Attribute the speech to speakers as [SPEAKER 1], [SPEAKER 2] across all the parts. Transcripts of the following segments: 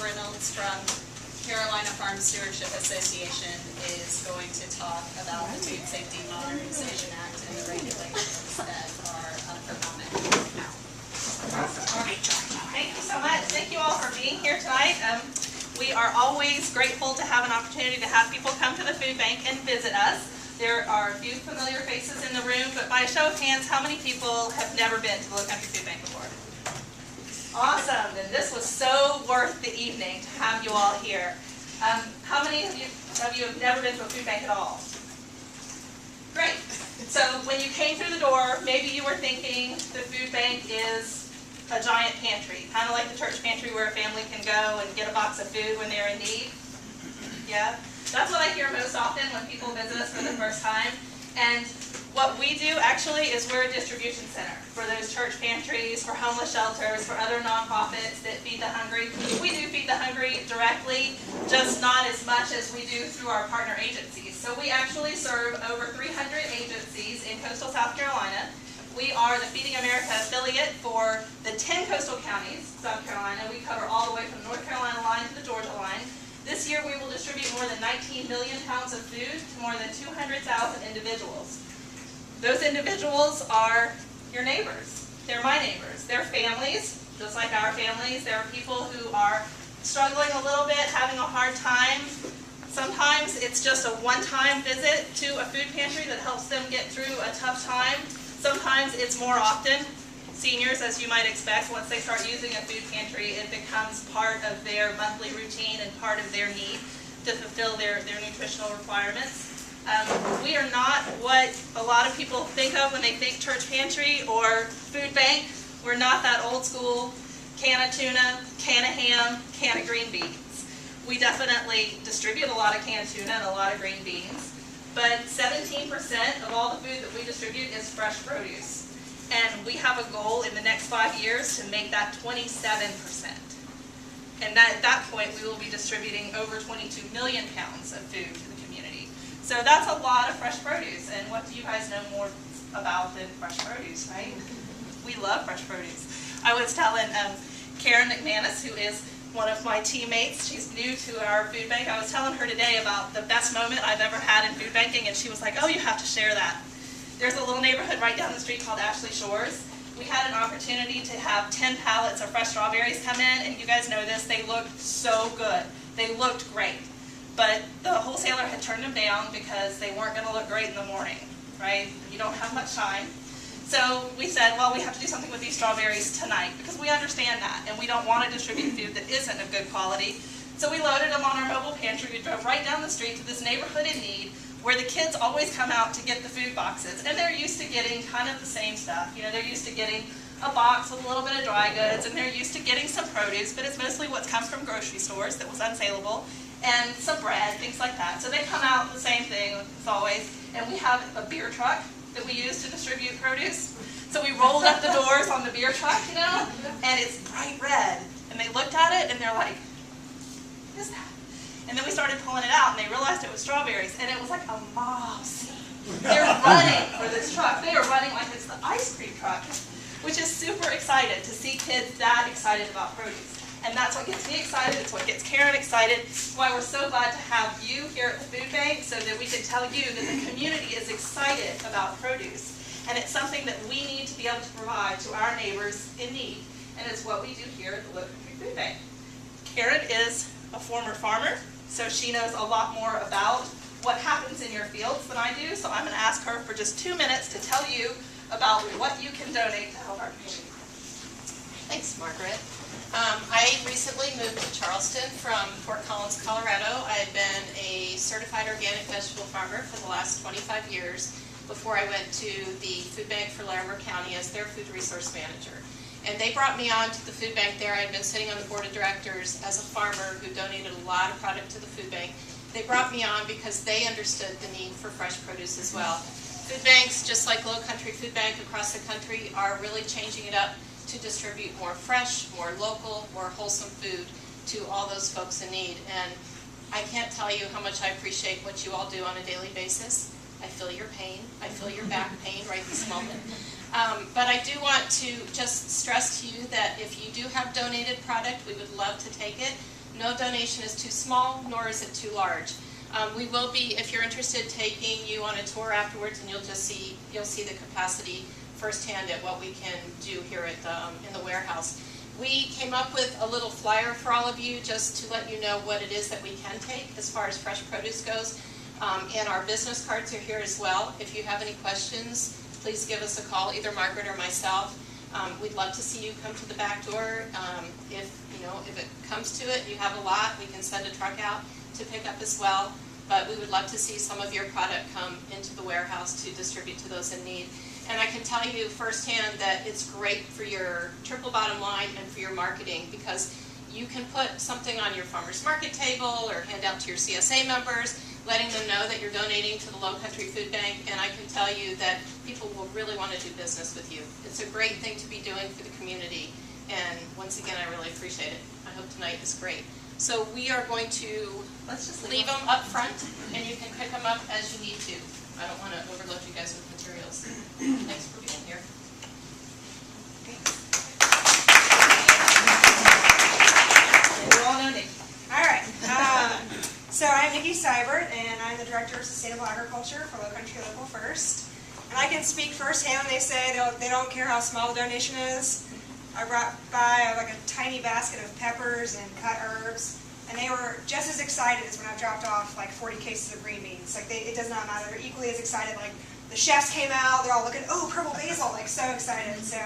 [SPEAKER 1] Reynolds from Carolina Farm Stewardship Association is going to talk about the Food Safety Modernization Act and the regulations that are for comment now.
[SPEAKER 2] All right, thank you so much. Thank you all for being here tonight. We are always grateful to have an opportunity to have people come to the food bank and visit us. There are a few familiar faces in the room, but by a show of hands, how many people have never been to the Low Country Food Bank before? Awesome, then this was so worth the evening to have you all here. How many of you have never been to a food bank at all? Great. So when you came through the door, maybe you were thinking the food bank is a giant pantry, kind of like the church pantry where a family can go and get a box of food when they're in need. Yeah, that's what I hear most often when people visit us for the first time. And what we do actually is we're a distribution center for those church pantries, for homeless shelters, for other nonprofits that feed the hungry. We do feed the hungry directly, just not as much as we do through our partner agencies. So we actually serve over 300 agencies in coastal South Carolina. We are the Feeding America affiliate for the 10 coastal counties, South Carolina. We cover all the way from the North Carolina line to the Georgia line. This year we will distribute more than 19 million pounds of food to more than 200,000 individuals. Those individuals are your neighbors. They're my neighbors. They're families, just like our families. There are people who are struggling a little bit, having a hard time. Sometimes it's just a one-time visit to a food pantry that helps them get through a tough time. Sometimes it's more often. Seniors, as you might expect, once they start using a food pantry, it becomes part of their monthly routine and part of their need to fulfill their nutritional requirements. We are not what a lot of people think of when they think church pantry or food bank. We're not that old school can of tuna, can of ham, can of green beans. We definitely distribute a lot of canned tuna and a lot of green beans, but 17% of all the food that we distribute is fresh produce. And we have a goal in the next 5 years to make that 27%. And at that point, we will be distributing over 22 million pounds of food to the community. So that's a lot of fresh produce. And what do you guys know more about than fresh produce, right? We love fresh produce. I was telling Karen McManus, who is one of my teammates, she's new to our food bank, I was telling her today about the best moment I've ever had in food banking, and she was like, oh, you have to share that. There's a little neighborhood right down the street called Ashley Shores. We had an opportunity to have 10 pallets of fresh strawberries come in, and you guys know this, they looked so good. They looked great. But the wholesaler had turned them down because they weren't going to look great in the morning, right? You don't have much time. So we said, well, we have to do something with these strawberries tonight because we understand that, and we don't want to distribute food that isn't of good quality. So we loaded them on our mobile pantry. We drove right down the street to this neighborhood in need where the kids always come out to get the food boxes, and they're used to getting kind of the same stuff. You know, they're used to getting a box with a little bit of dry goods, and they're used to getting some produce, but it's mostly what's come from grocery stores that was unsaleable, and some bread, things like that. So they come out the same thing as always, and we have a beer truck that we use to distribute produce. So we rolled up the doors on the beer truck, you know, and it's bright red. And they looked at it and they're like, what is that? And then we started pulling it out and they realized it was strawberries, and it was like a mob scene. They're running for this truck. They are running like it's the ice cream truck, which is super excited to see kids that excited about produce. And that's what gets me excited, it's what gets Karen excited. It's why we're so glad to have you here at the food bank so that we can tell you that the community is excited about produce. And it's something that we need to be able to provide to our neighbors in need. And it's what we do here at the Low Country Food Bank. Karen is a former farmer, so she knows a lot more about what happens in your fields than I do. So I'm going to ask her for just 2 minutes to tell you about what you can donate to help our community.
[SPEAKER 3] Thanks, Margaret. I recently moved to Charleston from Fort Collins, Colorado. I had been a certified organic vegetable farmer for the last 25 years before I went to the food bank for Larimer County as their food resource manager. And they brought me on to the food bank there. I had been sitting on the board of directors as a farmer who donated a lot of product to the food bank. They brought me on because they understood the need for fresh produce as well. Food banks, just like Low Country Food Bank across the country, are really changing it up to distribute more fresh, more local, more wholesome food to all those folks in need. And I can't tell you how much I appreciate what you all do on a daily basis. I feel your pain. I feel your back pain right this moment. But I do want to just stress to you that if you do have donated product, we would love to take it. No donation is too small, nor is it too large. We will be, if you're interested, taking you on a tour afterwards, and you'll see the capacity firsthand at what we can do here at in the warehouse. We came up with a little flyer for all of you just to let you know what it is that we can take as far as fresh produce goes. And our business cards are here as well. If you have any questions, please give us a call, either Margaret or myself. We'd love to see you come to the back door. If it comes to it, you have a lot, we can send a truck out to pick up as well. But we would love to see some of your product come into the warehouse to distribute to those in need. And I can tell you firsthand that it's great for your triple bottom line and for your marketing, because you can put something on your farmer's market table or hand out to your CSA members, letting them know that you're donating to the Low Country Food Bank, and I can tell you that people will really want to do business with you. It's a great thing to be doing for the community, and once again, I really appreciate it. I hope tonight is great. So we are going to leave them up front, and you can pick them up as you need to. I don't want to overload you guys with materials. Thanks for being here.
[SPEAKER 4] We're all know Nikki. All right. So I'm Nikki Seibert, and I'm the Director of Sustainable Agriculture for Low Country Local First. And I can speak firsthand when they say they don't care how small the donation is. I brought by like a tiny basket of peppers and cut herbs, and they were just as excited as when I dropped off like 40 cases of green beans. Like it does not matter. They're equally as excited. Like the chefs came out, they're all looking, oh, purple basil, like so excited. So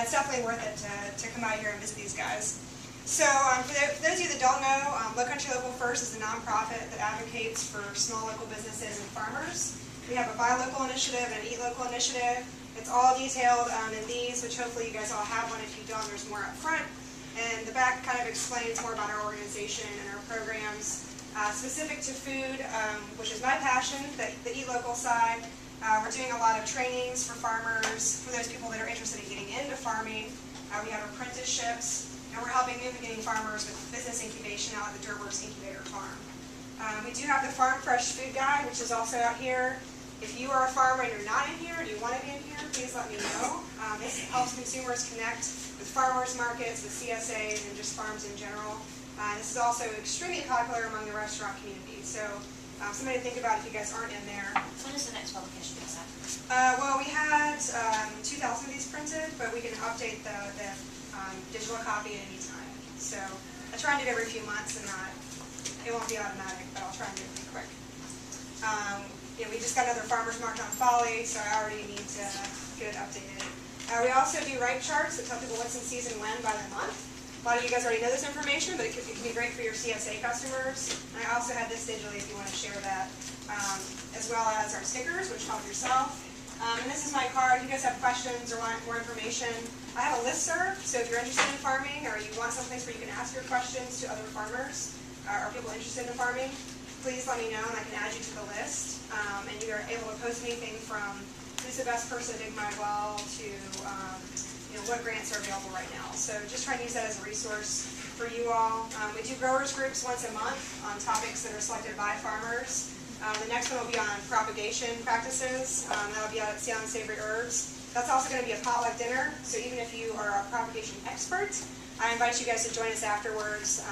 [SPEAKER 4] it's definitely worth it to come out here and visit these guys. So for those of you that don't know, Low Country Local First is a nonprofit that advocates for small local businesses and farmers. We have a Buy Local initiative and an Eat Local initiative. It's all detailed in these, which hopefully you guys all have one. If you don't, there's more up front. And the back kind of explains more about our organization and our programs. Specific to food, which is my passion, the Eat Local side, we're doing a lot of trainings for farmers, for those people that are interested in getting into farming. We have apprenticeships, and we're helping new beginning farmers with business incubation out at the Durworks Incubator Farm. We do have the Farm Fresh Food Guide, which is also out here. If you are a farmer and you're not in here and you want to be in here, please let me know. This helps consumers connect with farmers markets, with CSAs, and just farms in general. This is also extremely popular among the restaurant community. So something to think about if you guys aren't in there.
[SPEAKER 5] When is the next publication of that?
[SPEAKER 4] Well, we had 2,000 of these printed, but we can update the digital copy at any time. So I try and do it every few months, and it won't be automatic, but I'll try and do it pretty quick. We just got another farmer's market on Folly, so I already need to get it updated. We also do ripe charts that tell people what's in season when by the month. A lot of you guys already know this information, but it can be great for your CSA customers. And I also have this digitally if you want to share that, as well as our stickers, which help yourself. And this is my card. If you guys have questions or want more information, I have a listserv, so if you're interested in farming or you want someplace where you can ask your questions to other farmers or people interested in farming, please let me know and I can add you to the list. And you are able to post anything from who's the best person to dig my well to what grants are available right now. So just try and use that as a resource for you all. We do growers groups once a month on topics that are selected by farmers. The next one will be on propagation practices. That'll be out at Sea Island Savory Herbs. That's also going to be a potluck dinner. So even if you are a propagation expert, I invite you guys to join us afterwards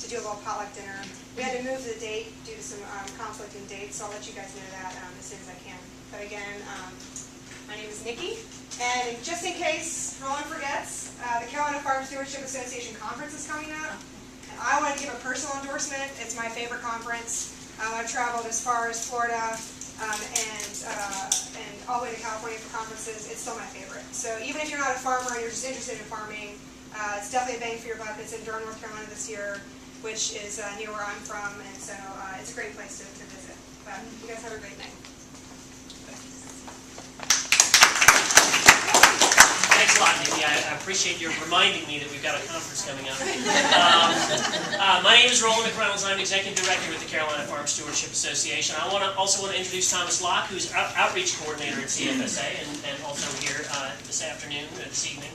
[SPEAKER 4] to do a little potluck dinner. We had to move the date due to some conflicting dates, so I'll let you guys know that as soon as I can. But again, my name is Nikki, and just in case Roland forgets, the Carolina Farm Stewardship Association Conference is coming up, and I want to give a personal endorsement. It's my favorite conference. I've traveled as far as Florida and all the way to California for conferences. It's still my favorite. So even if you're not a farmer and you're just interested in farming, it's definitely a bang for your buck. It's in Durham, North Carolina this year, which is near where I'm from, and so it's a great place to visit. But you guys have a great night.
[SPEAKER 6] Thanks a lot, Nikki. I appreciate your reminding me that we've got a conference coming up. My name is Roland McReynolds. I'm Executive Director with the Carolina Farm Stewardship Association. I also want to introduce Thomas Locke, who's Outreach Coordinator at CFSA, and also here this afternoon, this evening.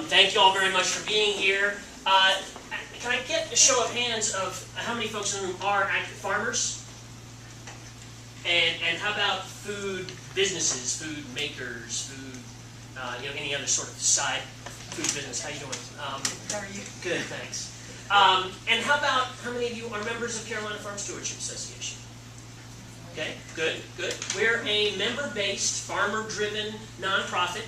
[SPEAKER 6] Thank you all very much for being here. Can I get a show of hands of how many folks in the room are active farmers? And how about food businesses, food makers, food, any other sort of side food business? How you doing?
[SPEAKER 4] How are you?
[SPEAKER 6] Good, thanks. And how many of you are members of Carolina Farm Stewardship Association? Okay, good, good. We're a member-based, farmer-driven nonprofit.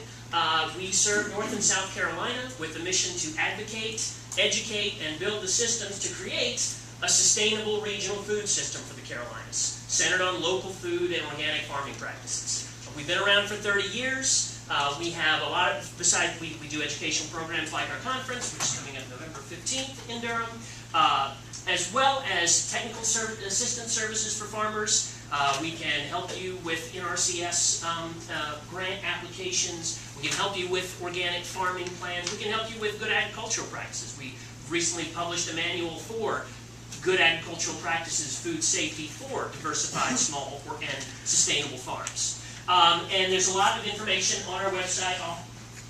[SPEAKER 6] We serve North and South Carolina with the mission to advocate, educate, and build the systems to create a sustainable regional food system for the Carolinas, centered on local food and organic farming practices. We've been around for 30 years. We have a lot of, besides we do education programs like our conference, which is coming up November 15th in Durham, as well as technical assistance services for farmers. We can help you with NRCS grant applications. We can help you with organic farming plans. We can help you with good agricultural practices. We recently published a manual for good agricultural practices, food safety for diversified small and sustainable farms. And there's a lot of information on our website. I'll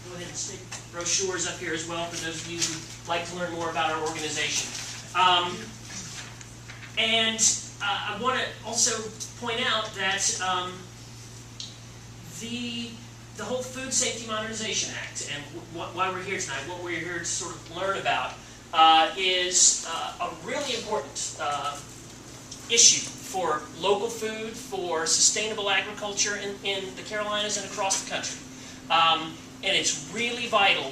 [SPEAKER 6] go ahead and stick brochures up here as well for those of you who like to learn more about our organization. I want to also point out that the whole Food Safety Modernization Act and why we're here tonight, what we're here to sort of learn about, is a really important issue for local food, for sustainable agriculture in the Carolinas and across the country. And it's really vital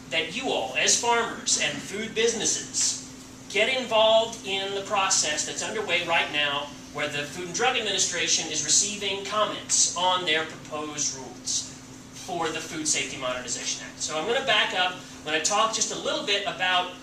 [SPEAKER 6] that you all, as farmers and food businesses, get involved in the process that's underway right now where the Food and Drug Administration is receiving comments on their proposed rules for the Food Safety Modernization Act. So I'm going to back up. I'm going to talk just a little bit about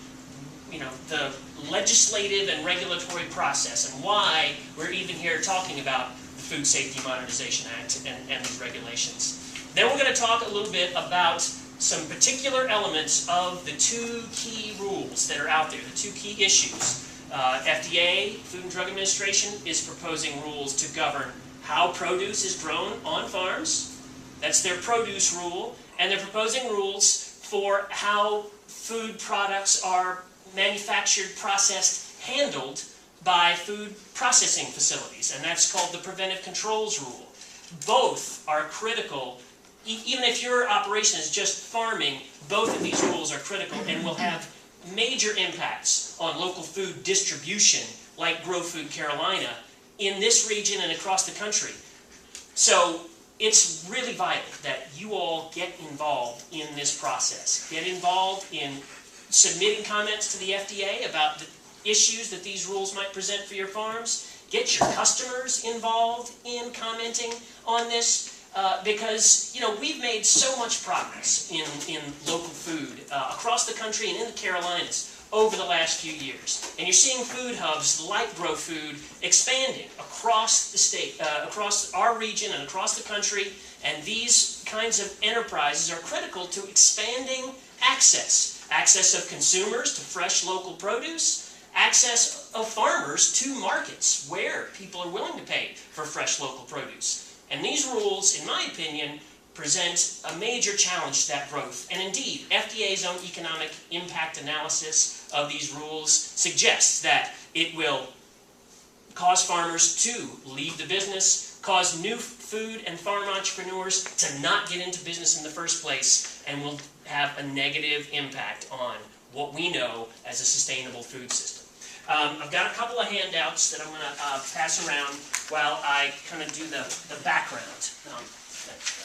[SPEAKER 6] the legislative and regulatory process and why we're even here talking about the Food Safety Modernization Act and these regulations. Then we're going to talk a little bit about some particular elements of the two key rules that are out there, the two key issues. FDA, Food and Drug Administration, is proposing rules to govern how produce is grown on farms. That's their produce rule. And they're proposing rules for how food products are manufactured, processed, handled by food processing facilities, and that's called the Preventive Controls Rule. Both are critical. Even if your operation is just farming, both of these rules are critical and will have major impacts on local food distribution, like Grow Food Carolina, in this region and across the country. So it's really vital that you all get involved in this process. Get involved in submitting comments to the FDA about the issues that these rules might present for your farms. Get your customers involved in commenting on this because we've made so much progress in local food across the country and in the Carolinas over the last few years. And you're seeing food hubs like Grow Food expanding across the state, across our region and across the country. And these kinds of enterprises are critical to expanding access. Access of consumers to fresh local produce, access of farmers to markets where people are willing to pay for fresh local produce. And these rules, in my opinion, present a major challenge to that growth. And indeed, FDA's own economic impact analysis of these rules suggests that it will cause farmers to leave the business, cause new food and farm entrepreneurs to not get into business in the first place, and will have a negative impact on what we know as a sustainable food system. I've got a couple of handouts that I'm going to pass around while I kind of do the background.